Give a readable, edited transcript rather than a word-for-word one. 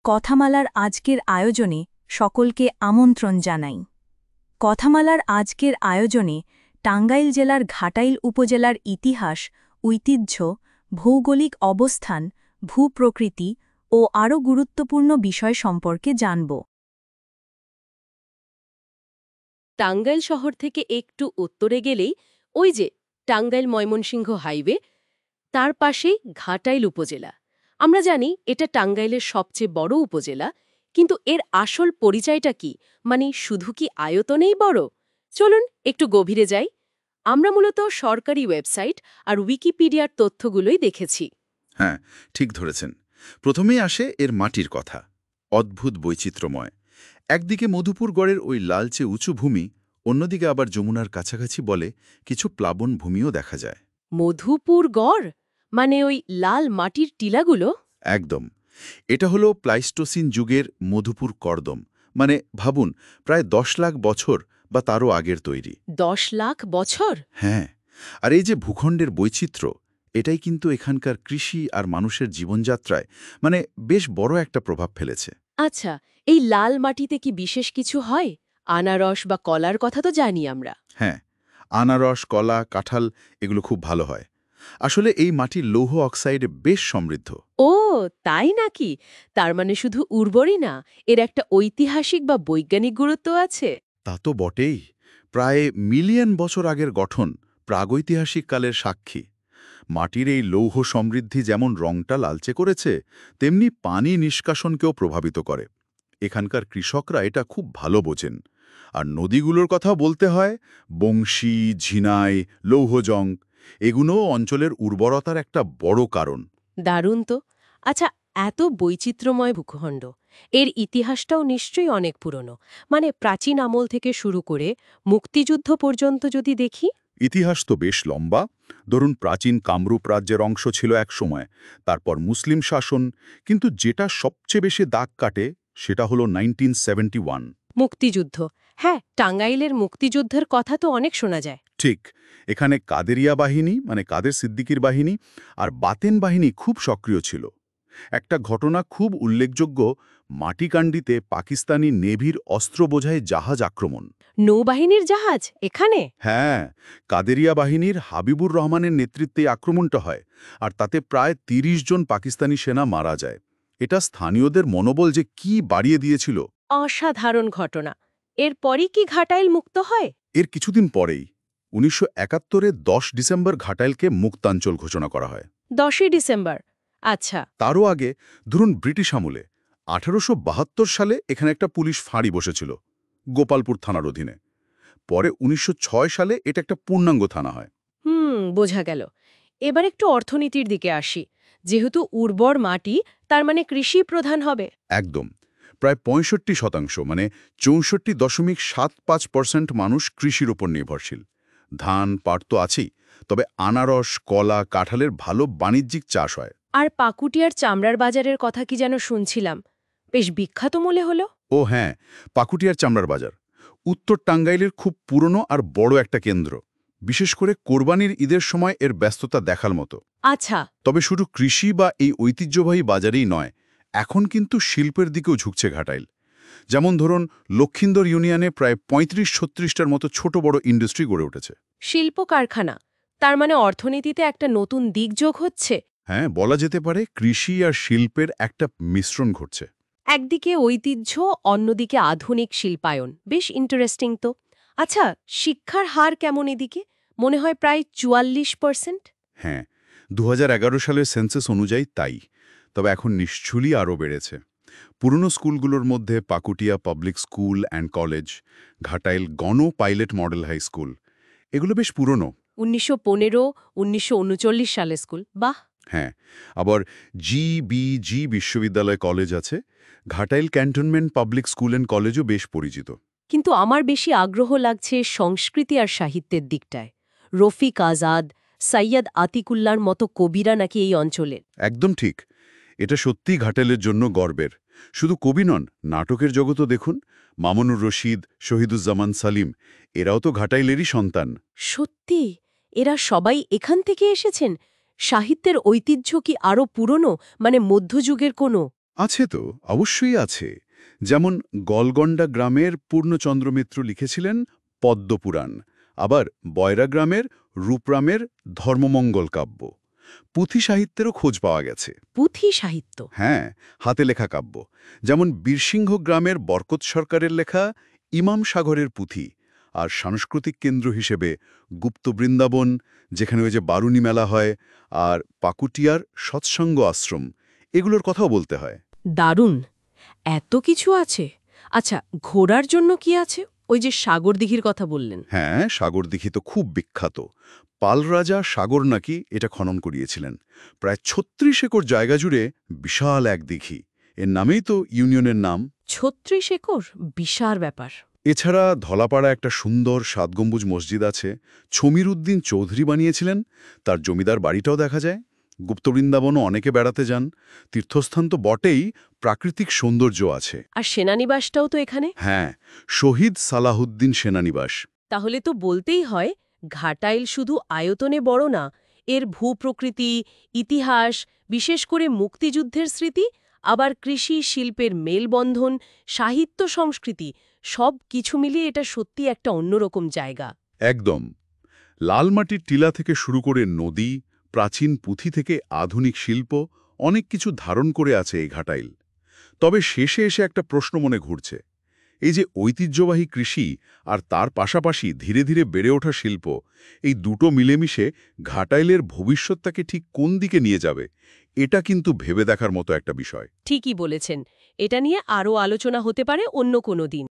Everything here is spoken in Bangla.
কথামালার আজকের আয়োজনে সকলকে আমন্ত্রণ জানাই। কথামালার আজকের আয়োজনে টাঙ্গাইল জেলার ঘাটাইল উপজেলার ইতিহাস, ঐতিহ্য, ভৌগোলিক অবস্থান, ভূপ্রকৃতি ও আরও গুরুত্বপূর্ণ বিষয় সম্পর্কে জানব। টাঙ্গাইল শহর থেকে একটু উত্তরে গেলেই ওই যে টাঙ্গাইল ময়মনসিংহ হাইওয়ে, তার পাশেই ঘাটাইল উপজেলা। আমরা জানি এটা টাঙ্গাইলের সবচেয়ে বড় উপজেলা, কিন্তু এর আসল পরিচয়টা কি? মানে শুধু কি আয়তনেই বড়? চলুন একটু গভীরে যাই। আমরা মূলত সরকারি ওয়েবসাইট আর উইকিপিডিয়ার তথ্যগুলোই দেখেছি। হ্যাঁ, ঠিক ধরেছেন। প্রথমেই আসে এর মাটির কথা। অদ্ভুত বৈচিত্র্যময়। একদিকে মধুপুর গড়ের ওই লালচে উঁচু ভূমি, অন্যদিকে আবার যমুনার কাছাকাছি বলে কিছু প্লাবন ভূমিও দেখা যায়। মধুপুর গড় মানে ওই লাল মাটির টিলাগুলো? একদম। এটা হলো প্লাইস্টোসিন যুগের মধুপুর কর্দম। মানে ভাবুন, প্রায় 10 লাখ বছর বা তারও আগের তৈরি। 10 লাখ বছর? হ্যাঁ, আর এই যে ভূখণ্ডের বৈচিত্র্য, এটাই কিন্তু এখানকার কৃষি আর মানুষের জীবনযাত্রায় বেশ বড় একটা প্রভাব ফেলেছে। আচ্ছা, এই লাল মাটিতে কি বিশেষ কিছু হয়? আনারস বা কলার কথা তো জানি আমরা। হ্যাঁ, আনারস, কলা, কাঁঠাল এগুলো খুব ভালো হয়। আসলে এই মাটির লৌহ অক্সাইডে বেশ সমৃদ্ধ। ও, তাই নাকি? তার মানে শুধু উর্বরই না, এর একটা ঐতিহাসিক বা বৈজ্ঞানিক গুরুত্ব আছে। তা তো বটেই। প্রায় মিলিয়ন বছর আগের গঠন, প্রাগৈতিহাসিক কালের সাক্ষী। মাটির এই লৌহ সমৃদ্ধি যেমন রংটা লালচে করেছে, তেমনি পানি নিষ্কাশনকেও প্রভাবিত করে। এখানকার কৃষকরা এটা খুব ভালো বোঝেন। আর নদীগুলোর কথা বলতে হয়, বংশী, ঝিনাই, লৌহজং, এগুলোও অঞ্চলের উর্বরতার একটা বড় কারণ। দারুণ তো। আচ্ছা, এত বৈচিত্র্যময় ভূখণ্ড, এর ইতিহাসটাও নিশ্চয়ই অনেক পুরনো। মানে প্রাচীন আমল থেকে শুরু করে মুক্তিযুদ্ধ পর্যন্ত যদি দেখি। ইতিহাস তো বেশ লম্বা। ধরুন, প্রাচীন কামরূপ রাজ্যের অংশ ছিল একসময়, তারপর মুসলিম শাসন, কিন্তু যেটা সবচেয়ে বেশি দাগ কাটে সেটা হলো 1971। মুক্তিযুদ্ধ, হ্যাঁ, টাঙ্গাইলের মুক্তিযুদ্ধের কথা তো অনেক শোনা যায়। ঠিক, এখানে কাদেরিয়া বাহিনী কাদের সিদ্দিকির বাহিনী আর বাতেন বাহিনী খুব সক্রিয় ছিল। একটা ঘটনা খুব উল্লেখযোগ্য, মাটিকান্ডিতে পাকিস্তানি নেভির অস্ত্র বোঝাই জাহাজ আক্রমণ। নৌবাহিনীর জাহাজ এখানে? হ্যাঁ, কাদেরিয়া বাহিনীর হাবিবুর রহমানের নেতৃত্বে আক্রমণটা হয়, আর তাতে প্রায় ৩০ জন পাকিস্তানি সেনা মারা যায়। এটা স্থানীয়দের মনোবল যে কি বাড়িয়ে দিয়েছিল। অসাধারণ ঘটনা। এরপরই কি ঘাটাইল মুক্ত হয়? এর কিছুদিন পরেই ১৯৭১-এ ১০ ডিসেম্বর ঘাটাইলকে মুক্তাঞ্চল ঘোষণা করা হয়। 10ই ডিসেম্বর। আচ্ছা। তারও আগে, ধরুন ব্রিটিশ আমলে ১৮৭২ সালে এখানে একটা পুলিশ ফাঁড়ি বসেছিল, গোপালপুর থানার অধীনে। পরে ১৯০৬ সালে এটা একটা পূর্ণাঙ্গ থানা হয়। বোঝা গেল। এবার একটু অর্থনীতির দিকে আসি। যেহেতু উর্বর মাটি, তার মানে কৃষি প্রধান হবে। একদম। প্রায় ৬৫%, ৬৪.৭৫% মানুষ কৃষির উপর নির্ভরশীল। ধান, পাট তো আছেই, তবে আনারস, কলা, কাঁঠালের ভালো বাণিজ্যিক চাষ হয়। আর পাকুটিয়ার চামড়ার বাজারের কথা কি যেন শুনছিলাম, বেশ বিখ্যাত মনে হলো। ও হ্যাঁ, পাকুটিয়ার চামড়ার বাজার উত্তর টাঙ্গাইলের খুব পুরনো আর বড় একটা কেন্দ্র। বিশেষ করে কোরবানির ঈদের সময় এর ব্যস্ততা দেখার মতো। আচ্ছা। তবে শুধু কৃষি বা এই ঐতিহ্যবাহী বাজারেই নয়, এখন কিন্তু শিল্পের দিকেও ঝুঁকছে ঘাটাইল। যেমন ধরুন, লক্ষিন্দর ইউনিয়নে প্রায় ৩৫-৩৬টার মতো ছোট বড় ইন্ডাস্ট্রি গড়ে উঠেছে। শিল্প কারখানা, তার মানে অর্থনীতিতে একটা নতুন দিক যোগ হচ্ছে। হ্যাঁ, বলা যেতে পারে কৃষি আর শিল্পের একটা মিশ্রণ ঘটছে। একদিকে ঐতিহ্য, অন্যদিকে আধুনিক শিল্পায়ন, বেশ ইন্টারেস্টিং তো। আচ্ছা, শিক্ষার হার কেমন এদিকে? মনে হয় প্রায় ৪৪%। হ্যাঁ, ২০১১ সালের সেন্সাস অনুযায়ী তাই। তবে এখন নিশ্চয়ই আরও বেড়েছে। পুরনো স্কুলগুলোর মধ্যে Pakutia public school and college, Ghatail গণ পাইলট মডেল হাই স্কুল, এগুলো বেশ পুরনো। ১৯১৫-১৯৩৯ সালে স্কুল, বাহ। হ্যাঁ, আবার জিবিজি বিশ্ববিদ্যালয় কলেজ আছে। Ghatail cantonment public school and কলেজও বেশ পরিচিত। কিন্তু আমার বেশি আগ্রহ লাগছে সংস্কৃতি আর সাহিত্যের দিকটায়। রফিক আজাদ, সৈয়দ আতিকুল্লার মতো কবিরা নাকি এই অঞ্চলের। একদম ঠিক। এটা সত্যিই ঘাটাইলের জন্য গর্বের। শুধু কবি নন, নাটকের জগতও দেখুন। মামুনুর রশিদ, শহীদুজ্জামান সালিম, এরাও তো ঘাটাইলেরই সন্তান। সত্যি? এরা সবাই এখান থেকে এসেছেন? সাহিত্যের ঐতিহ্য কি আরও পুরনো, মানে মধ্যযুগের কোনো? আছে তো, অবশ্যই আছে। যেমন গলগন্ডা গ্রামের পূর্ণচন্দ্র মিত্র লিখেছিলেন পদ্মপুরাণ, আবার বয়রা গ্রামের রূপরামের ধর্মমঙ্গল কাব্য। পুঁথি সাহিত্যেরও খোঁজ পাওয়া গেছে। পুঁথি সাহিত্য। হ্যাঁ, হাতে লেখা কাব্য। যেমন বীরসিংহ গ্রামের বরকত সরকারের লেখা ইমাম সাগরের পুঁথি, আর সাংস্কৃতিক কেন্দ্র হিসেবে গুপ্ত বৃন্দাবন, যেখানে ওই যে বারুণী মেলা হয়, আর পাকুটিয়ার সৎসঙ্গ আশ্রম, এগুলোর কথাও বলতে হয়। দারুণ, এত কিছু আছে। আচ্ছা, ঘোরার জন্য কি আছে? ওই যে সাগর দিঘির কথা বললেন। হ্যাঁ, সাগরদিঘি তো খুব বিখ্যাত। পাল রাজা সাগর নাকি এটা খনন করিয়েছিলেন। প্রায় ৩৬ একর জায়গা জুড়ে বিশাল এক দিঘি। এর নামেই তো ইউনিয়নের নাম। ৩৬ একর, বিশাল ব্যাপার। এছাড়া ধলাপাড়া একটা সুন্দর ৭ গম্বুজ মসজিদ আছে, ছমির উদ্দিন চৌধুরী বানিয়েছিলেন। তার জমিদার বাড়িটাও দেখা যায়। গুপ্তবৃন্দাবনও অনেকে বেড়াতে যান। তীর্থস্থান তো বটেই, প্রাকৃতিক সৌন্দর্য আছে। আর সেনানিবাসটাও তো এখানে। হ্যাঁ, শহীদ সালাহুদ্দিন সেনানিবাস। তাহলে তো বলতেই হয়, ঘাটাইল শুধু আয়তনে বড় না, এর ভূপ্রকৃতি, ইতিহাস, বিশেষ করে মুক্তিযুদ্ধের স্মৃতি, আবার কৃষি শিল্পের মেলবন্ধন, সাহিত্য সংস্কৃতি, সব কিছু মিলিয়ে এটা সত্যি একটা অন্যরকম জায়গা। একদম। লালমাটির টিলা থেকে শুরু করে নদী, প্রাচীন পুঁথি থেকে আধুনিক শিল্প, অনেক কিছু ধারণ করে আছে এই ঘাটাইল। তবে শেষে এসে একটা প্রশ্ন মনে ঘুরছে। এই যে ঐতিহ্যবাহী কৃষি আর তার পাশাপাশি ধীরে ধীরে বেড়ে ওঠা শিল্প, এই দুটো মিলেমিশে ঘাটাইলের ভবিষ্যৎটাকে ঠিক কোন দিকে নিয়ে যাবে, এটা কিন্তু ভেবে দেখার মতো একটা বিষয়। ঠিকই বলেছেন, এটা নিয়ে আরও আলোচনা হতে পারে অন্য কোনো দিন।